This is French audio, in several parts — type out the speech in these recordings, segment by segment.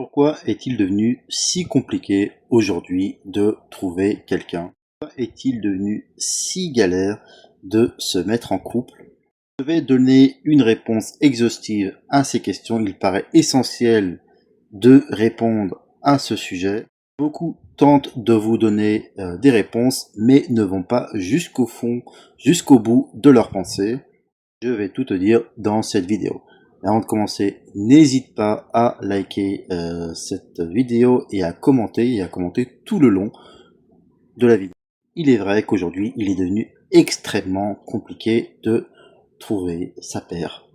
Pourquoi est-il devenu si compliqué aujourd'hui de trouver quelqu'un? Pourquoi est-il devenu si galère de se mettre en couple? Je vais donner une réponse exhaustive à ces questions. Il paraît essentiel de répondre à ce sujet. Beaucoup tentent de vous donner des réponses, mais ne vont pas jusqu'au fond, jusqu'au bout de leurs pensées. Je vais tout te dire dans cette vidéo. Mais avant de commencer, n'hésite pas à liker cette vidéo et à commenter tout le long de la vidéo. Il est vrai qu'aujourd'hui, il est devenu extrêmement compliqué de trouver sa paire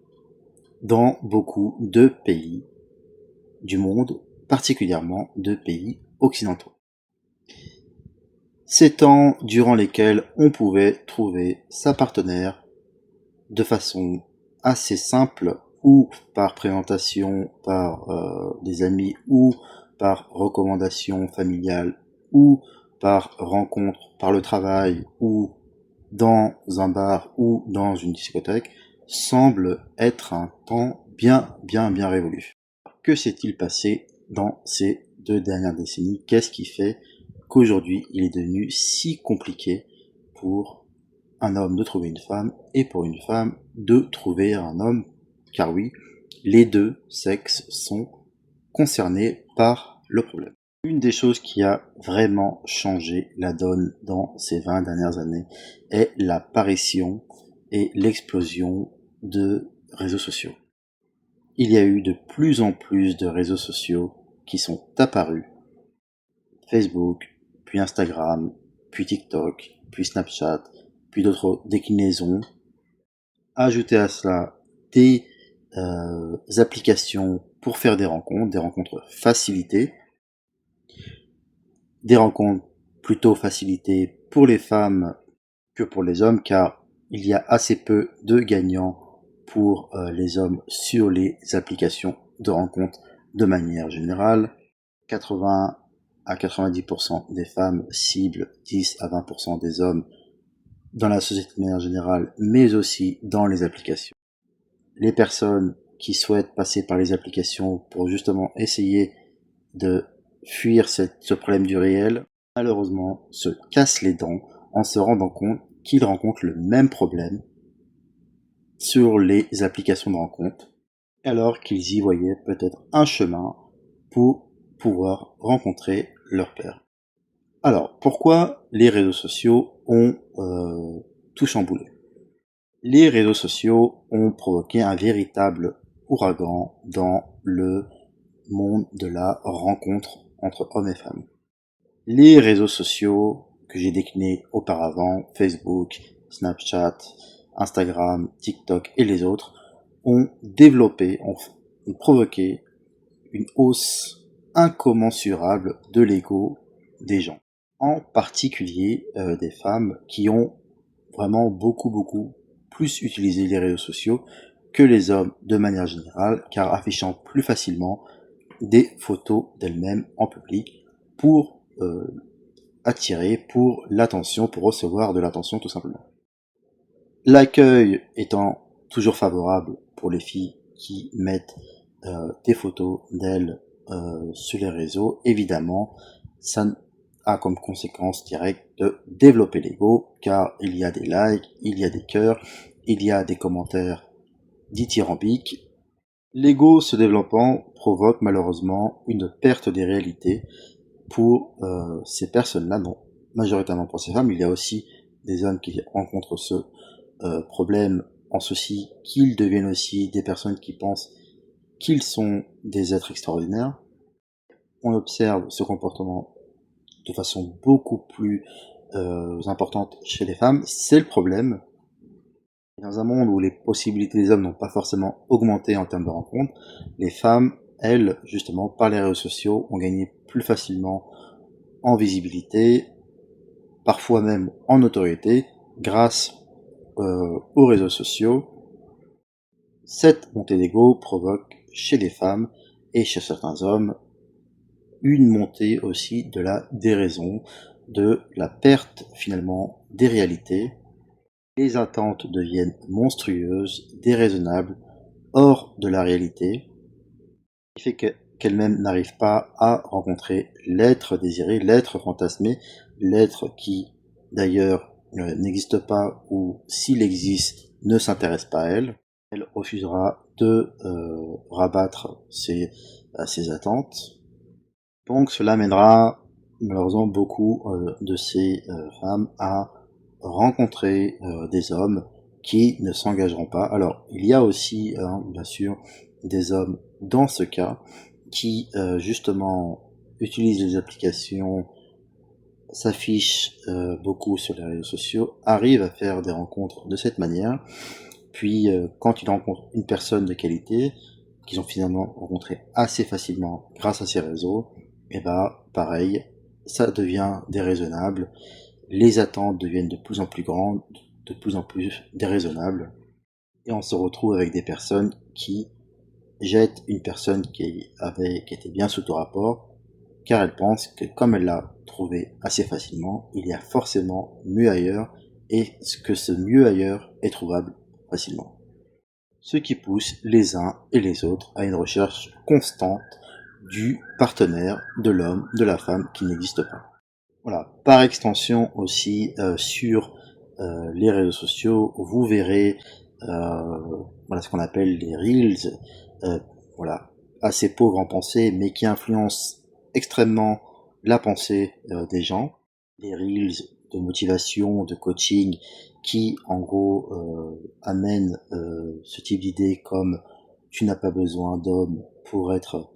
dans beaucoup de pays du monde, particulièrement de pays occidentaux. Ces temps durant lesquels on pouvait trouver sa partenaire de façon assez simple ou par présentation par des amis ou par recommandation familiale ou par rencontre par le travail ou dans un bar ou dans une discothèque semble être un temps bien révolu. Que s'est-il passé dans ces 2 dernières décennies? Qu'est-ce qui fait qu'aujourd'hui il est devenu si compliqué pour un homme de trouver une femme et pour une femme de trouver un homme? Car oui, les deux sexes sont concernés par le problème. Une des choses qui a vraiment changé la donne dans ces 20 dernières années est l'apparition et l'explosion de réseaux sociaux. Il y a eu de plus en plus de réseaux sociaux qui sont apparus. Facebook, puis Instagram, puis TikTok, puis Snapchat, puis d'autres déclinaisons. Ajouter à cela des applications pour faire des rencontres facilitées, des rencontres plutôt facilitées pour les femmes que pour les hommes, car il y a assez peu de gagnants pour les hommes sur les applications de rencontres de manière générale. 80 à 90% des femmes ciblent 10 à 20% des hommes dans la société de manière générale, mais aussi dans les applications. Les personnes qui souhaitent passer par les applications pour justement essayer de fuir ce problème du réel, malheureusement se cassent les dents en se rendant compte qu'ils rencontrent le même problème sur les applications de rencontre, alors qu'ils y voyaient peut-être un chemin pour pouvoir rencontrer leur père. Alors, pourquoi les réseaux sociaux ont tout chamboulé? Les réseaux sociaux ont provoqué un véritable ouragan dans le monde de la rencontre entre hommes et femmes. Les réseaux sociaux que j'ai déclinés auparavant, Facebook, Snapchat, Instagram, TikTok et les autres, ont provoqué une hausse incommensurable de l'ego des gens. En particulier des femmes qui ont vraiment beaucoup plus utilisé les réseaux sociaux que les hommes de manière générale, car affichant plus facilement des photos d'elles-mêmes en public pour attirer, pour l'attention, pour recevoir de l'attention tout simplement. L'accueil étant toujours favorable pour les filles qui mettent des photos d'elles sur les réseaux, évidemment, ça a comme conséquence directe de développer l'ego, car il y a des likes, il y a des cœurs, il y a des commentaires dithyrambiques. L'ego se développant provoque malheureusement une perte des réalités pour ces personnes-là, non majoritairement pour ces femmes. Il y a aussi des hommes qui rencontrent ce problème en ceci qu'ils deviennent aussi des personnes qui pensent qu'ils sont des êtres extraordinaires. On observe ce comportement de façon beaucoup plus importante chez les femmes. C'est le problème. Dans un monde où les possibilités des hommes n'ont pas forcément augmenté en termes de rencontres, les femmes, elles, justement, par les réseaux sociaux, ont gagné plus facilement en visibilité, parfois même en notoriété, grâce aux réseaux sociaux. Cette montée d'ego provoque chez les femmes et chez certains hommes une montée aussi de la déraison, de la perte finalement des réalités. Les attentes deviennent monstrueuses, déraisonnables, hors de la réalité, ce qui fait que qu'elle-même n'arrive pas à rencontrer l'être désiré, l'être fantasmé, l'être qui d'ailleurs n'existe pas ou s'il existe ne s'intéresse pas à elle. Elle refusera de rabattre ses attentes. Donc cela mènera malheureusement beaucoup de ces femmes à rencontrer des hommes qui ne s'engageront pas. Alors il y a aussi bien sûr des hommes dans ce cas qui justement utilisent les applications, s'affichent beaucoup sur les réseaux sociaux, arrivent à faire des rencontres de cette manière, puis quand ils rencontrent une personne de qualité, qu'ils ont finalement rencontré assez facilement grâce à ces réseaux, et bah pareil, ça devient déraisonnable, les attentes deviennent de plus en plus grandes, de plus en plus déraisonnables, et on se retrouve avec des personnes qui jettent une personne qui était bien sous tout rapport, car elle pense que comme elle l'a trouvé assez facilement, il y a forcément mieux ailleurs, et que ce mieux ailleurs est trouvable facilement. Ce qui pousse les uns et les autres à une recherche constante du partenaire, de l'homme, de la femme qui n'existe pas. Voilà. Par extension aussi, sur les réseaux sociaux, vous verrez voilà ce qu'on appelle les reels, voilà, assez pauvres en pensée, mais qui influencent extrêmement la pensée des gens. Les reels de motivation, de coaching, qui en gros amènent ce type d'idées comme tu n'as pas besoin d'hommes pour être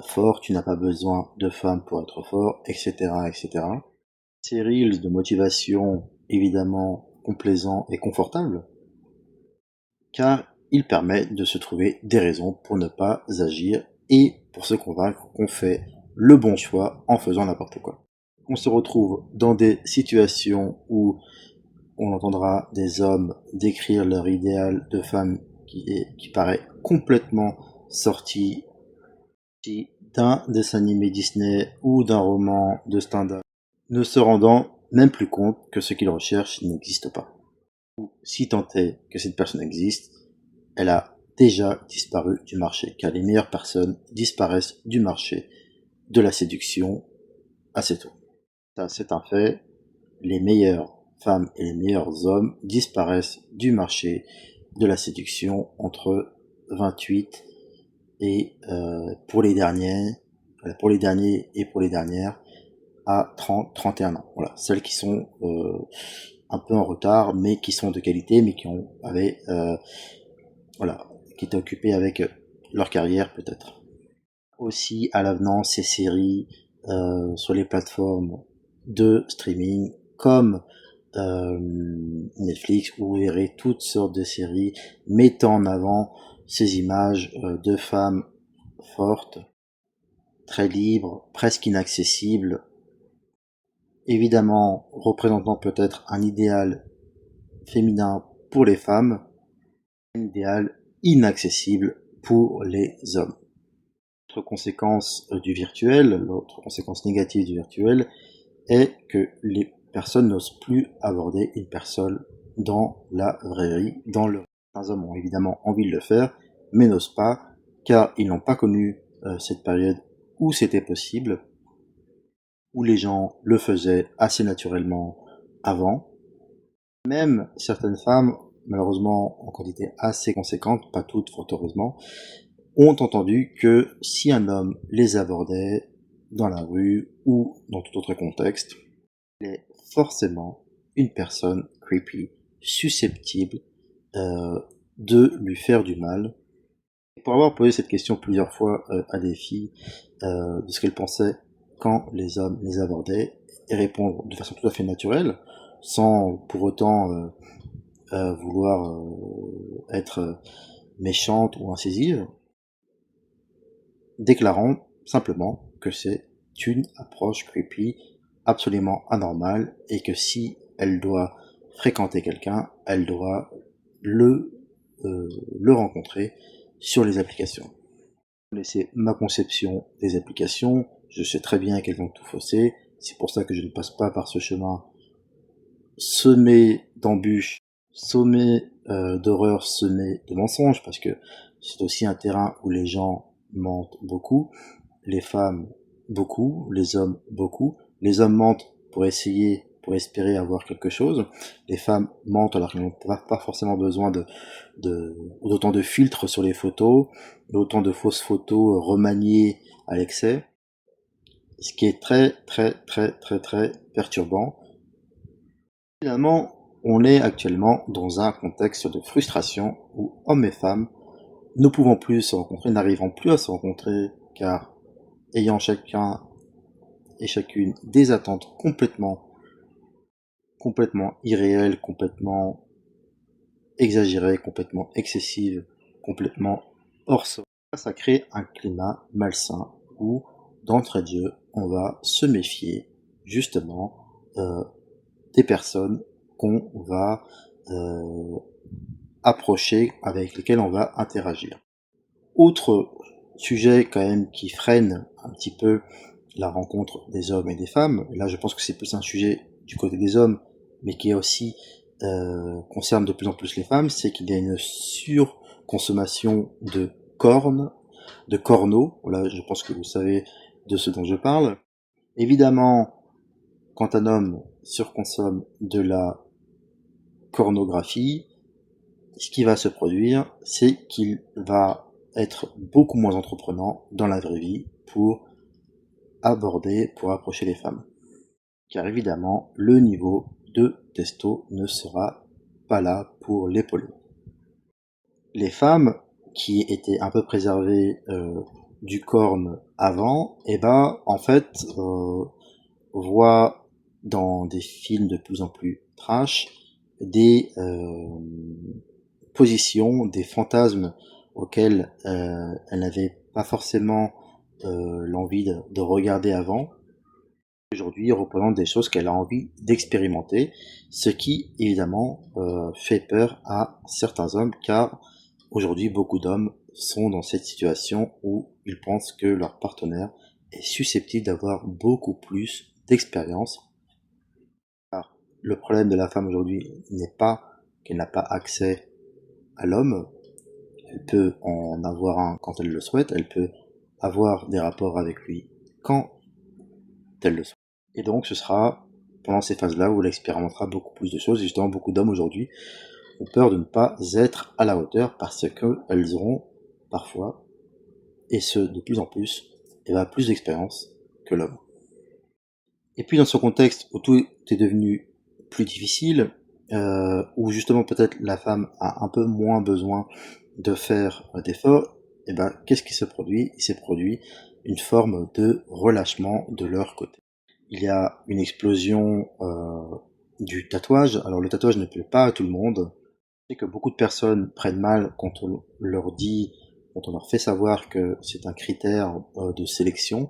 fort, tu n'as pas besoin de femmes pour être fort, etc., etc. Ces reels de motivation, évidemment complaisants et confortables, car il permet de se trouver des raisons pour ne pas agir et pour se convaincre qu'on fait le bon choix en faisant n'importe quoi. On se retrouve dans des situations où on entendra des hommes décrire leur idéal de femme qui paraît complètement sorti d'un dessin animé Disney ou d'un roman de Stendhal, ne se rendant même plus compte que ce qu'ils recherchent n'existe pas. Ou si tant est que cette personne existe, elle a déjà disparu du marché, car les meilleures personnes disparaissent du marché de la séduction assez tôt. Ça, c'est un fait. Les meilleures femmes et les meilleurs hommes disparaissent du marché de la séduction entre 28 et pour les derniers et pour les dernières à 30-31 ans. Voilà, celles qui sont un peu en retard, mais qui sont de qualité, mais voilà, qui étaient occupées avec leur carrière peut-être. Aussi à l'avenant ces séries sur les plateformes de streaming comme Netflix, où vous verrez toutes sortes de séries mettant en avant ces images de femmes fortes, très libres, presque inaccessibles, évidemment représentant peut-être un idéal féminin pour les femmes, un idéal inaccessible pour les hommes. L'autre conséquence du virtuel, l'autre conséquence négative du virtuel, est que les personnes n'osent plus aborder une personne dans la vraie vie, dans le... Certains hommes ont évidemment envie de le faire, mais n'osent pas, car ils n'ont pas connu cette période où c'était possible, où les gens le faisaient assez naturellement avant. Même certaines femmes, malheureusement en quantité assez conséquente, pas toutes fort heureusement, ont entendu que si un homme les abordait dans la rue ou dans tout autre contexte, il est forcément une personne creepy, susceptible de lui faire du mal. Pour avoir posé cette question plusieurs fois à des filles de ce qu'elles pensaient quand les hommes les abordaient, et répondre de façon tout à fait naturelle, sans pour autant vouloir être méchante ou incisive, déclarant simplement que c'est une approche creepy absolument anormale et que si elle doit fréquenter quelqu'un, elle doit le, le rencontrer sur les applications. C'est ma conception des applications, je sais très bien qu'elles vont tout fausser, c'est pour ça que je ne passe pas par ce chemin semé d'embûches, semé d'horreurs, semé de mensonges, parce que c'est aussi un terrain où les gens mentent beaucoup, les femmes beaucoup, les hommes beaucoup. Les hommes mentent pour espérer avoir quelque chose. Les femmes mentent alors qu'elles n'ont pas forcément besoin d'autant de filtres sur les photos, d'autant de fausses photos remaniées à l'excès. Ce qui est très très très très très perturbant. Finalement, on est actuellement dans un contexte de frustration où hommes et femmes ne pouvant plus se rencontrer, n'arrivant plus à se rencontrer, car ayant chacun et chacune des attentes complètement irréelles, complètement exagérées, complètement excessives, complètement hors sol. Ça crée un climat malsain où, d'entrée de jeu, on va se méfier justement des personnes qu'on va approcher, avec lesquelles on va interagir. Autre sujet quand même qui freine un petit peu la rencontre des hommes et des femmes, et là je pense que c'est plus un sujet du côté des hommes, mais qui est aussi concerne de plus en plus les femmes, c'est qu'il y a une surconsommation de cornes, de corneaux. Voilà, je pense que vous savez de ce dont je parle. Évidemment, quand un homme surconsomme de la cornographie, ce qui va se produire, c'est qu'il va être beaucoup moins entreprenant dans la vraie vie pour approcher les femmes. Car évidemment, le niveau de testo ne sera pas là pour l'épauler. Les femmes qui étaient un peu préservées du corne avant, eh ben, en fait, voient dans des films de plus en plus trash des positions, des fantasmes auxquels elle n'avait pas forcément l'envie de regarder avant, aujourd'hui représente des choses qu'elle a envie d'expérimenter, ce qui évidemment fait peur à certains hommes, car aujourd'hui beaucoup d'hommes sont dans cette situation où ils pensent que leur partenaire est susceptible d'avoir beaucoup plus d'expérience. Car le problème de la femme aujourd'hui n'est pas qu'elle n'a pas accès à l'homme, elle peut en avoir un quand elle le souhaite, elle peut avoir des rapports avec lui quand elle le souhaite. Et donc ce sera pendant ces phases-là où elle expérimentera beaucoup plus de choses. Et justement, beaucoup d'hommes aujourd'hui ont peur de ne pas être à la hauteur parce qu'elles auront parfois, et ce de plus en plus, et bien, plus d'expérience que l'homme. Et puis dans ce contexte où tout est devenu plus difficile, où justement peut-être la femme a un peu moins besoin de faire d'efforts, et ben qu'est-ce qui se produit? Il s'est produit une forme de relâchement de leur côté. Il y a une explosion du tatouage. Alors le tatouage ne plaît pas à tout le monde. Je sais que beaucoup de personnes prennent mal quand on leur dit, quand on leur fait savoir que c'est un critère de sélection.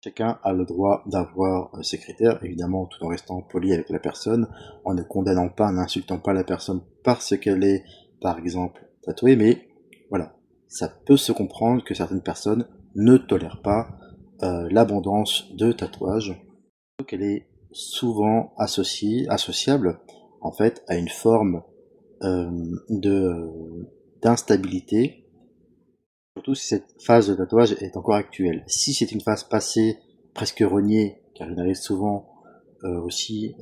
Chacun a le droit d'avoir ces critères, évidemment tout en restant poli avec la personne, en ne condamnant pas, n'insultant pas la personne parce qu'elle est, par exemple, tatouée, mais voilà, ça peut se comprendre que certaines personnes ne tolèrent pas l'abondance de tatouages, qu'elle est souvent associable en fait à une forme de d'instabilité, surtout si cette phase de tatouage est encore actuelle. Si c'est une phase passée, presque reniée, car il arrive souvent aussi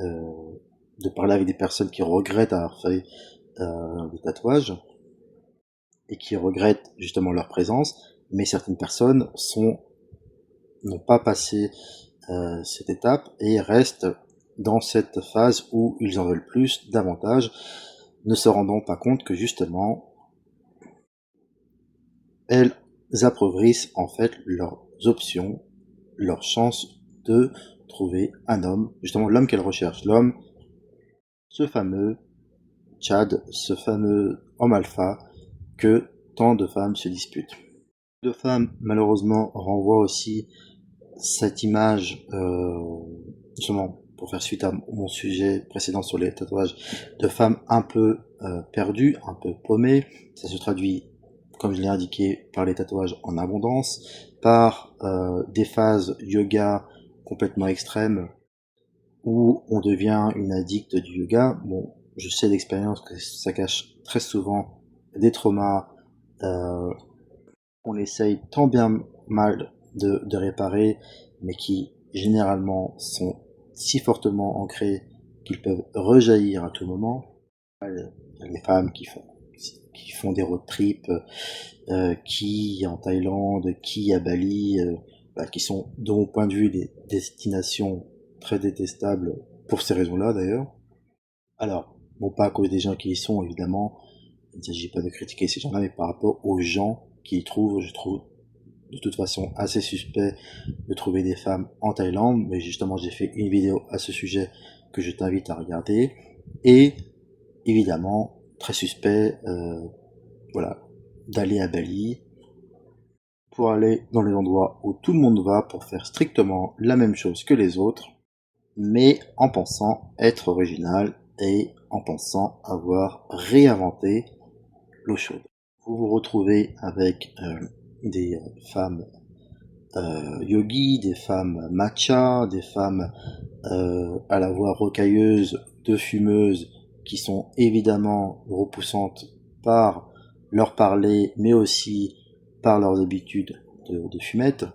de parler avec des personnes qui regrettent avoir fait des tatouages et qui regrettent justement leur présence, mais certaines personnes n'ont pas passé cette étape et restent dans cette phase où ils en veulent plus, davantage, ne se rendant pas compte que justement elles appauvrissent en fait leurs options, leurs chances de trouver un homme, justement l'homme qu'elles recherchent, l'homme, ce fameux Chad, ce fameux homme alpha que tant de femmes se disputent. De femmes malheureusement renvoient aussi cette image, justement pour faire suite à mon sujet précédent sur les tatouages, de femmes un peu perdues, un peu paumées. Ça se traduit, comme je l'ai indiqué, par les tatouages en abondance, par des phases yoga complètement extrêmes où on devient une addict du yoga. Bon, je sais d'expérience que ça cache très souvent des traumas On essaye tant bien mal de réparer, mais qui généralement sont si fortement ancrés qu'ils peuvent rejaillir à tout moment. Les femmes qui font des road trips, qui en Thaïlande, qui à Bali, qui sont, de mon point de vue, des destinations très détestables pour ces raisons-là d'ailleurs. Alors, bon, pas à cause des gens qui y sont, évidemment, il ne s'agit pas de critiquer ces gens-là, mais par rapport aux gens qui y trouvent, je trouve de toute façon assez suspect de trouver des femmes en Thaïlande, mais justement j'ai fait une vidéo à ce sujet que je t'invite à regarder, et évidemment très suspect, voilà, d'aller à Bali, pour aller dans les endroits où tout le monde va pour faire strictement la même chose que les autres, mais en pensant être original et en pensant avoir réinventé l'eau chaude. Vous vous retrouvez avec des femmes yogi, des femmes matcha, des femmes à la voix rocailleuse, de fumeuses, qui sont évidemment repoussantes par leur parler, mais aussi par leurs habitudes de fumette.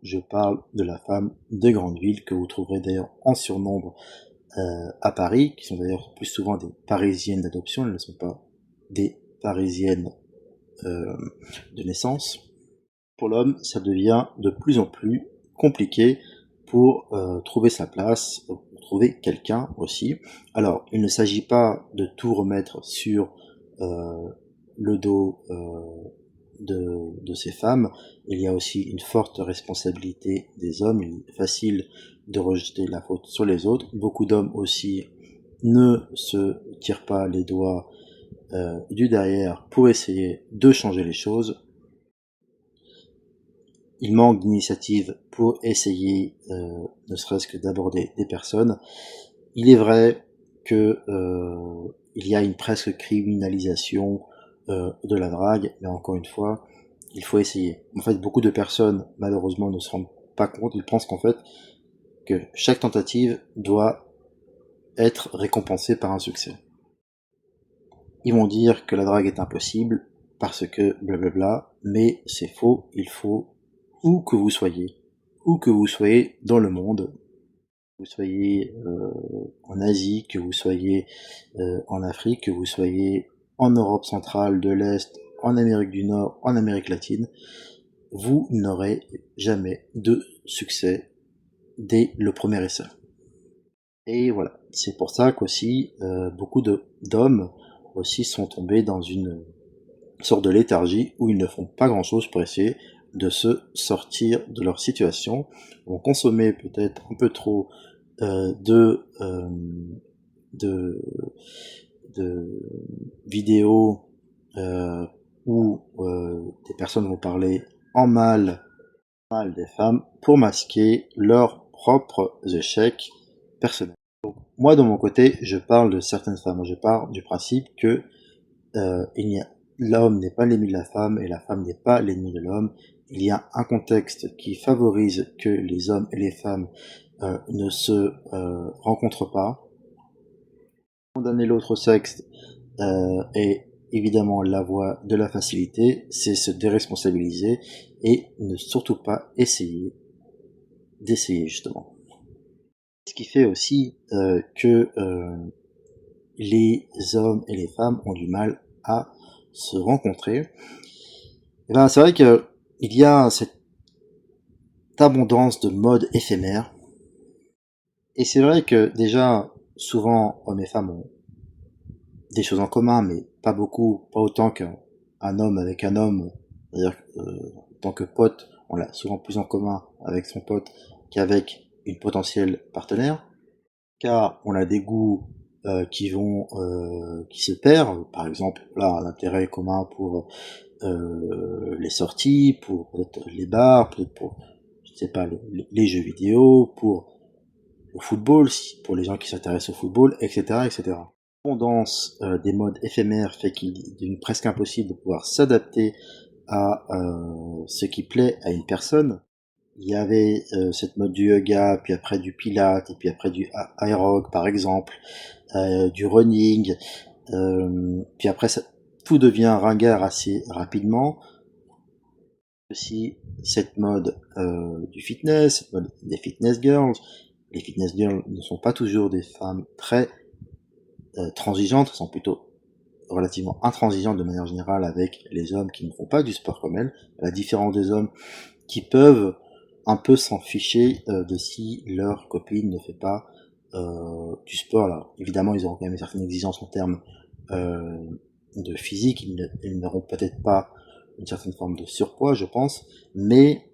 Je parle de la femme des grandes villes, que vous trouverez d'ailleurs en surnombre à Paris, qui sont d'ailleurs plus souvent des parisiennes d'adoption, elles ne sont pas des parisiennes de naissance. Pour l'homme, ça devient de plus en plus compliqué pour trouver sa place, pour trouver quelqu'un aussi. Alors, il ne s'agit pas de tout remettre sur le dos de ces femmes. Il y a aussi une forte responsabilité des hommes. Il est facile de rejeter la faute sur les autres. Beaucoup d'hommes aussi ne se tirent pas les doigts du derrière pour essayer de changer les choses. Il manque d'initiative pour essayer, ne serait-ce que d'aborder des personnes. Il est vrai que il y a une presque criminalisation de la drague, mais encore une fois, il faut essayer. En fait, beaucoup de personnes, malheureusement, ne se rendent pas compte. Ils pensent qu'en fait, que chaque tentative doit être récompensée par un succès. Ils vont dire que la drague est impossible parce que blablabla, mais c'est faux. Il faut, où que vous soyez dans le monde, que vous soyez en Asie, que vous soyez en Afrique, que vous soyez en Europe centrale, de l'Est, en Amérique du Nord, en Amérique latine, vous n'aurez jamais de succès dès le premier essai. Et voilà, c'est pour ça qu'aussi beaucoup d'hommes aussi sont tombés dans une sorte de léthargie où ils ne font pas grand-chose pour essayer de se sortir de leur situation, vont consommer peut-être un peu trop de vidéos où des personnes vont parler en mal des femmes pour masquer leurs propres échecs personnels. Donc, moi, de mon côté, je parle de certaines femmes. Je pars du principe que l'homme n'est pas l'ennemi de la femme et la femme n'est pas l'ennemi de l'homme. Il y a un contexte qui favorise que les hommes et les femmes ne se rencontrent pas. Condamner l'autre sexe est évidemment la voie de la facilité, c'est se déresponsabiliser et ne surtout pas d'essayer justement. Ce qui fait aussi que les hommes et les femmes ont du mal à se rencontrer. Et ben c'est vrai que il y a cette abondance de modes éphémères. Et c'est vrai que déjà, souvent, hommes et femmes ont des choses en commun, mais pas beaucoup, pas autant qu'un homme avec un homme. C'est-à-dire en tant que pote, on a souvent plus en commun avec son pote qu'avec une potentielle partenaire, car on a des goûts qui se perdent. Par exemple, là, un intérêt commun pour les sorties, pour peut-être les bars, peut-être pour, je sais pas, les jeux vidéo, pour le football, pour les gens qui s'intéressent au football, etc., etc. L'abondance des modes éphémères fait qu'il est devenu presque impossible de pouvoir s'adapter à ce qui plaît à une personne. Il y avait cette mode du yoga, puis après du pilates, et puis après du aerobic par exemple, du running, puis après ça, tout devient ringard assez rapidement. Aussi cette mode du fitness, cette mode des fitness girls. Les fitness girls ne sont pas toujours des femmes très transigeantes, elles sont plutôt relativement intransigeantes de manière générale avec les hommes qui ne font pas du sport comme elles, à la différence des hommes qui peuvent un peu s'en ficher de si leur copine ne fait pas du sport. Là, évidemment, ils auront quand même une certaine exigence en termes euh, de physique, ils n'auront peut-être pas une certaine forme de surpoids, je pense, mais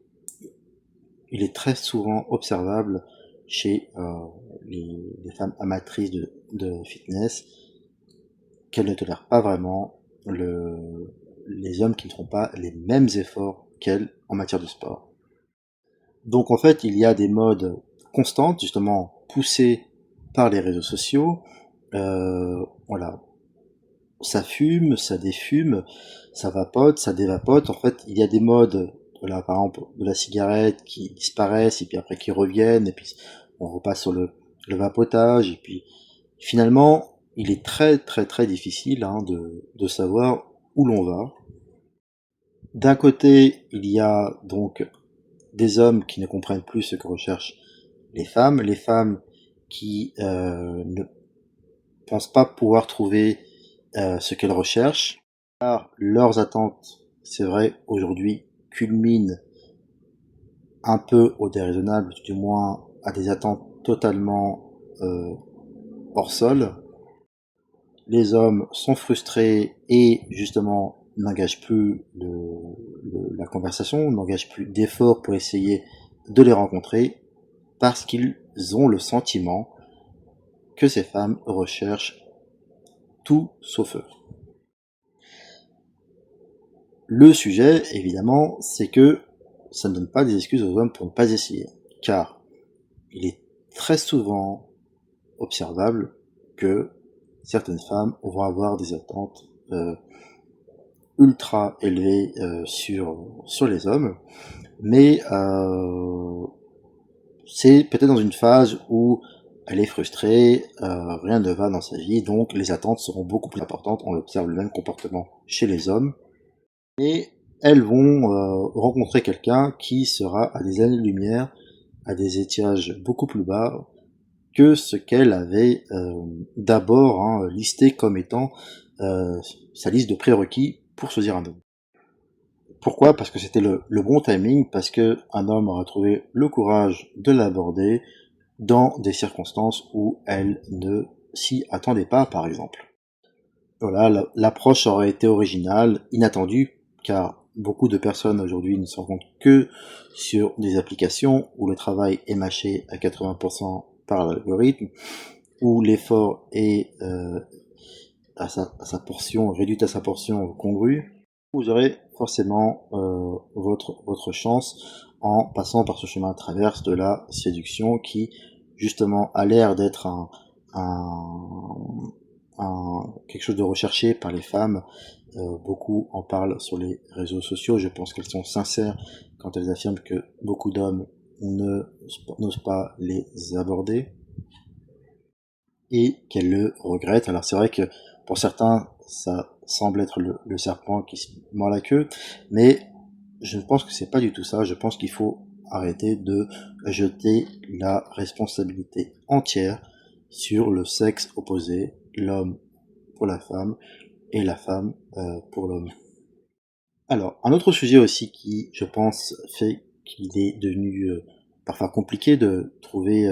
il est très souvent observable chez les femmes amatrices de fitness qu'elles ne tolèrent pas vraiment les hommes qui ne font pas les mêmes efforts qu'elles en matière de sport. Donc en fait, il y a des modes constantes, justement poussées par les réseaux sociaux. Voilà, ça fume, ça défume, ça vapote, ça dévapote. En fait, il y a des modes, voilà, par exemple, de la cigarette qui disparaissent et puis après qui reviennent, et puis on repasse sur le vapotage, et puis finalement, il est très très très difficile de savoir où l'on va. D'un côté, il y a donc des hommes qui ne comprennent plus ce que recherchent les femmes qui ne pensent pas pouvoir trouver ce qu'elles recherchent, car leurs attentes, c'est vrai, aujourd'hui, culminent un peu au déraisonnable, du moins à des attentes totalement hors sol. Les hommes sont frustrés et justement n'engagent plus la conversation, n'engagent plus d'efforts pour essayer de les rencontrer, parce qu'ils ont le sentiment que ces femmes recherchent tout sauf eux. Le sujet, évidemment, c'est que ça ne donne pas des excuses aux hommes pour ne pas essayer, car il est très souvent observable que certaines femmes vont avoir des attentes ultra élevées sur les hommes, mais c'est peut-être dans une phase où elle est frustrée, rien ne va dans sa vie, donc les attentes seront beaucoup plus importantes. On observe le même comportement chez les hommes, et elles vont rencontrer quelqu'un qui sera à des années-lumière, à des étages beaucoup plus bas que ce qu'elle avait d'abord listé comme étant sa liste de prérequis pour choisir un homme. Pourquoi? Parce que c'était le bon timing, parce que un homme aura trouvé le courage de l'aborder dans des circonstances où elle ne s'y attendait pas, par exemple. Voilà, l'approche aurait été originale, inattendue, car beaucoup de personnes aujourd'hui ne se rencontrent que sur des applications où le travail est mâché à 80% par l'algorithme, où l'effort est à sa portion, réduite à sa portion congrue. Vous aurez forcément votre chance en passant par ce chemin de traverse de la séduction qui, justement, a l'air d'être quelque chose de recherché par les femmes. Beaucoup en parlent sur les réseaux sociaux. Je pense qu'elles sont sincères quand elles affirment que beaucoup d'hommes n'osent pas les aborder et qu'elles le regrettent. Alors c'est vrai que pour certains, ça semble être le serpent qui se mord la queue, mais je pense que c'est pas du tout ça. Je pense qu'il faut arrêter de jeter la responsabilité entière sur le sexe opposé, l'homme pour la femme et la femme pour l'homme. Alors, un autre sujet aussi qui, je pense, fait qu'il est devenu parfois compliqué de trouver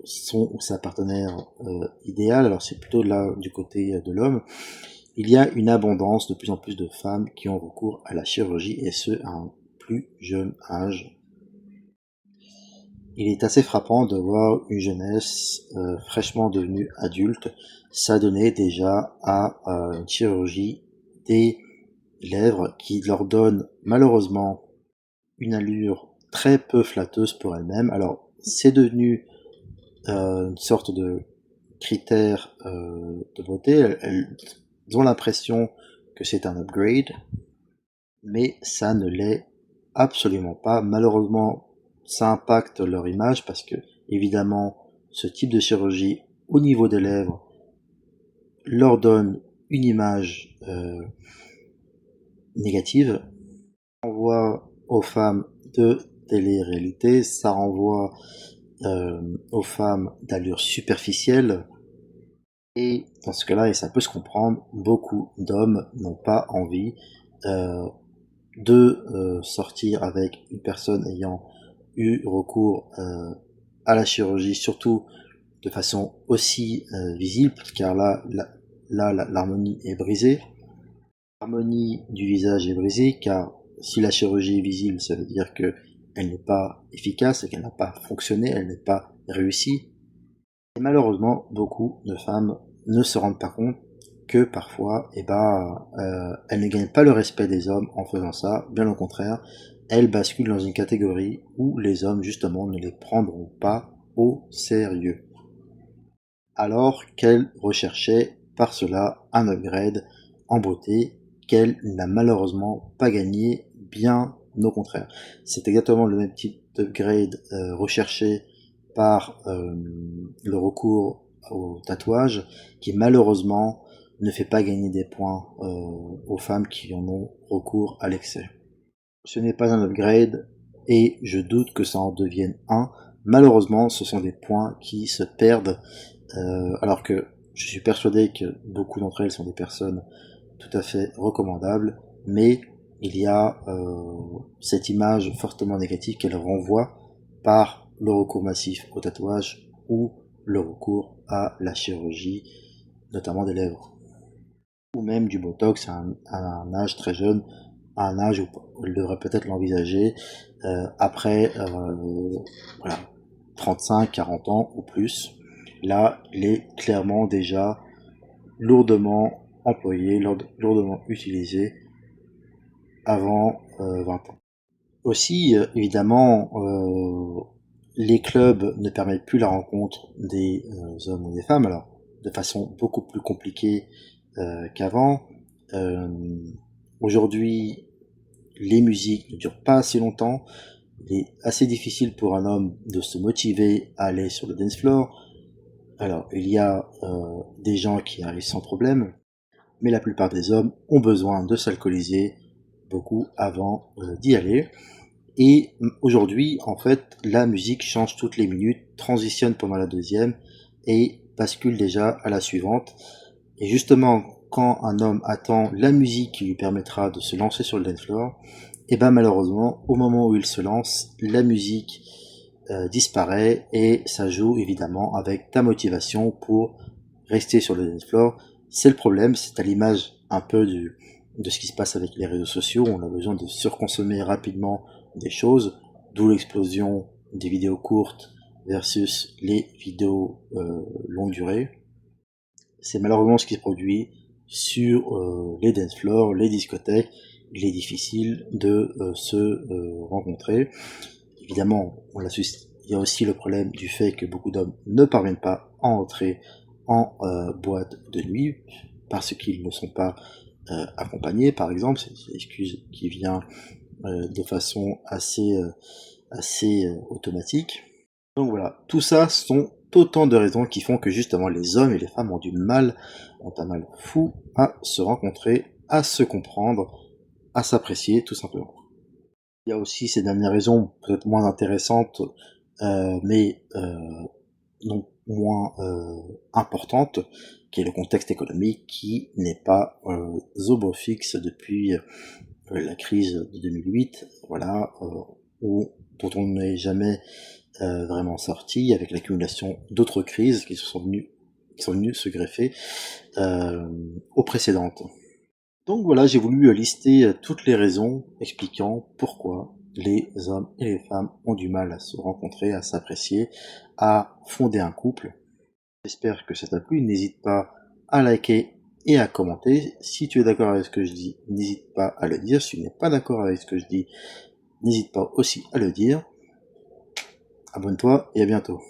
son ou sa partenaire idéale, alors c'est plutôt là du côté de l'homme, il y a une abondance de plus en plus de femmes qui ont recours à la chirurgie, et ce, à un plus jeune âge. Il est assez frappant de voir une jeunesse fraîchement devenue adulte s'adonner déjà à une chirurgie des lèvres qui leur donne malheureusement une allure très peu flatteuse pour elles-mêmes. Alors c'est devenu une sorte de critère de beauté. Elles ont l'impression que c'est un upgrade, mais ça ne l'est absolument pas. Malheureusement, ça impacte leur image parce que, évidemment, ce type de chirurgie au niveau des lèvres leur donne une image négative. renvoie aux femmes de télé-réalité, ça renvoie aux femmes d'allure superficielle. Et dans ce cas-là, et ça peut se comprendre, beaucoup d'hommes n'ont pas envie euh, de sortir avec une personne ayant eu recours à la chirurgie, surtout de façon aussi visible, car l'harmonie est brisée. L'harmonie du visage est brisée, car si la chirurgie est visible, ça veut dire qu'elle n'est pas efficace, qu'elle n'a pas fonctionné, elle n'est pas réussie. Et malheureusement, beaucoup de femmes ne se rendent pas compte que parfois, elles ne gagnent pas le respect des hommes en faisant ça, bien au contraire, elles basculent dans une catégorie où les hommes, justement, ne les prendront pas au sérieux. Alors qu'elles recherchaient par cela un upgrade en beauté qu'elle n'a malheureusement pas gagné, bien au contraire. C'est exactement le même type d'upgrade recherché par le recours au tatouage qui malheureusement ne fait pas gagner des points aux femmes qui en ont recours à l'excès. Ce n'est pas un upgrade et je doute que ça en devienne un. Malheureusement, ce sont des points qui se perdent alors que je suis persuadé que beaucoup d'entre elles sont des personnes tout à fait recommandables, mais il y a cette image fortement négative qu'elle renvoie par le recours massif au tatouage ou le recours à la chirurgie, notamment des lèvres, ou même du botox à un âge très jeune, à un âge où elle devrait peut-être l'envisager après voilà, 35, 40 ans ou plus. Là, il est clairement déjà lourdement employé, lourdement utilisé avant 20 ans. Aussi, évidemment, les clubs ne permettent plus la rencontre des hommes ou des femmes, alors de façon beaucoup plus compliquée qu'avant. Euh, Aujourd'hui, les musiques ne durent pas assez longtemps. Il est assez difficile pour un homme de se motiver à aller sur le dance floor. Alors, il y a des gens qui arrivent sans problème, mais la plupart des hommes ont besoin de s'alcooliser beaucoup avant d'y aller. Et aujourd'hui, en fait, la musique change toutes les minutes, transitionne pendant la deuxième et bascule déjà à la suivante. Et justement, quand un homme attend la musique qui lui permettra de se lancer sur le dance floor, et ben malheureusement, au moment où il se lance, la musique disparaît et ça joue évidemment avec ta motivation pour rester sur le dance floor. C'est le problème, c'est à l'image un peu de ce qui se passe avec les réseaux sociaux. On a besoin de surconsommer rapidement des choses, d'où l'explosion des vidéos courtes versus les vidéos longue durée. C'est malheureusement ce qui se produit sur les dance floors, les discothèques. Il est difficile de se rencontrer. Évidemment, il y a aussi le problème du fait que beaucoup d'hommes ne parviennent pas à entrer en boîte de nuit parce qu'ils ne sont pas accompagnés, par exemple. C'est une excuse qui vient de façon assez automatique. Donc voilà, tout ça sont autant de raisons qui font que justement les hommes et les femmes ont un mal fou à se rencontrer, à se comprendre, à s'apprécier tout simplement. Il y a aussi ces dernières raisons, peut-être moins intéressantes, mais non moins importantes, qui est le contexte économique qui n'est pas au beau fixe depuis la crise de 2008, voilà, dont on n'est jamais vraiment sorti, avec l'accumulation d'autres crises qui sont venues se greffer aux précédentes. Donc voilà, j'ai voulu lister toutes les raisons expliquant pourquoi les hommes et les femmes ont du mal à se rencontrer, à s'apprécier, à fonder un couple. J'espère que ça t'a plu, n'hésite pas à liker et à commenter. Si tu es d'accord avec ce que je dis, n'hésite pas à le dire. Si tu n'es pas d'accord avec ce que je dis, n'hésite pas aussi à le dire. Abonne-toi et à bientôt.